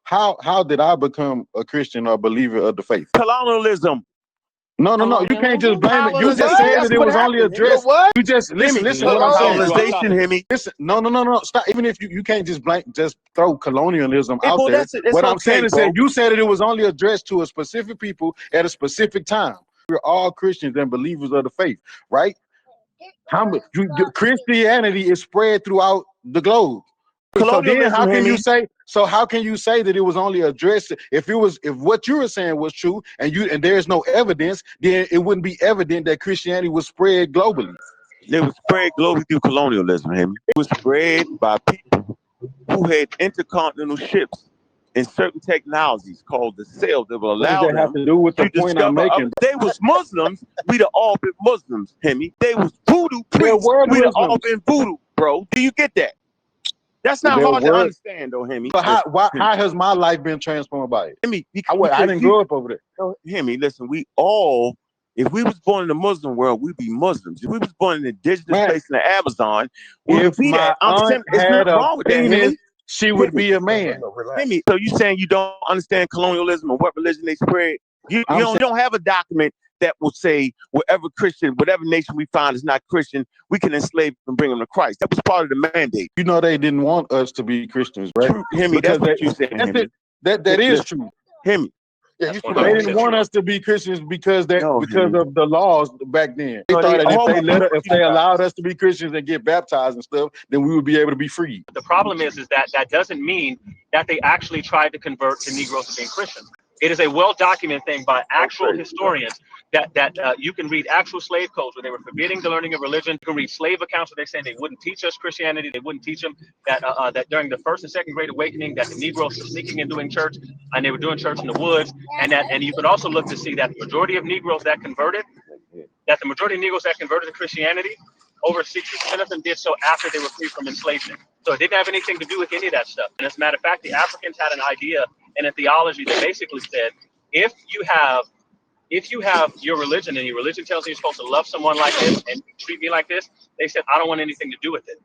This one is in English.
How did I become a Christian or believer of the faith? Colonialism. No. You can't just blame it. You just Colonization. said That's that it what was only happened. addressed. What? You just listen Hemi, to what I'm saying. colonization, Hemi. Listen, no. Stop. Even if you can't just throw colonialism out Well, there. that's What I'm okay, saying is bro. that you said that it was only addressed to a specific people at a specific time. We're all Christians and believers of the faith, right? Christianity is spread throughout the globe. So then Colonialism, Hemi. how can you say that it was only addressed if what you were saying was true and there's no evidence, then it wouldn't be evident that Christianity was spread globally. It was spread globally through colonialism, Hemi. It was spread by people who had intercontinental ships and certain technologies called the sails that will What does allow that have them to do with the to point I'm discover. making? They was Muslims. We'd have all been Muslims, Hemi. They was voodoo There priests. were We'd have all Muslims. been voodoo, bro. Do you get that? That's not There hard to were. understand, though, Hemi. But how has my life been transformed by it? Hemi, I didn't grow up over there. Hemi, listen, if we was born in the Muslim world, we'd be Muslims. If we was born in the indigenous place in the Amazon, we would be that. I'm saying there's nothing wrong with that, Hemi. She would be a man. Hemi, so you saying you don't understand colonialism and what religion they spread? You don't have a document that will say whatever nation we find is not Christian, we can enslave and bring them to Christ. That was part of the mandate. You know they didn't want us to be Christians, right? True, Hemi, that's what you said, Hemi. That is true. Hemi. Yeah, they didn't want us to be Christians because of the laws back then. They thought that if they allowed us to be Christians and get baptized and stuff, then we would be able to be free. The problem is that doesn't mean that they actually tried to convert the Negroes to being Christians. It is a well-documented thing by actual historians that you can read actual slave codes where they were forbidding the learning of religion. You can read slave accounts where they're saying they wouldn't teach us Christianity. They wouldn't teach them that during the first and second Great Awakening that the Negroes were sneaking and doing church, and they were doing church in the woods. And you could also look to see that the majority of Negroes that converted to Christianity, over 60% of them did so after they were free from enslavement. So it didn't have anything to do with any of that stuff. And as a matter of fact, the Africans had an idea and a theology that basically said, if you have your religion and your religion tells you you're supposed to love someone like this and treat me like this, they said, I don't want anything to do with it.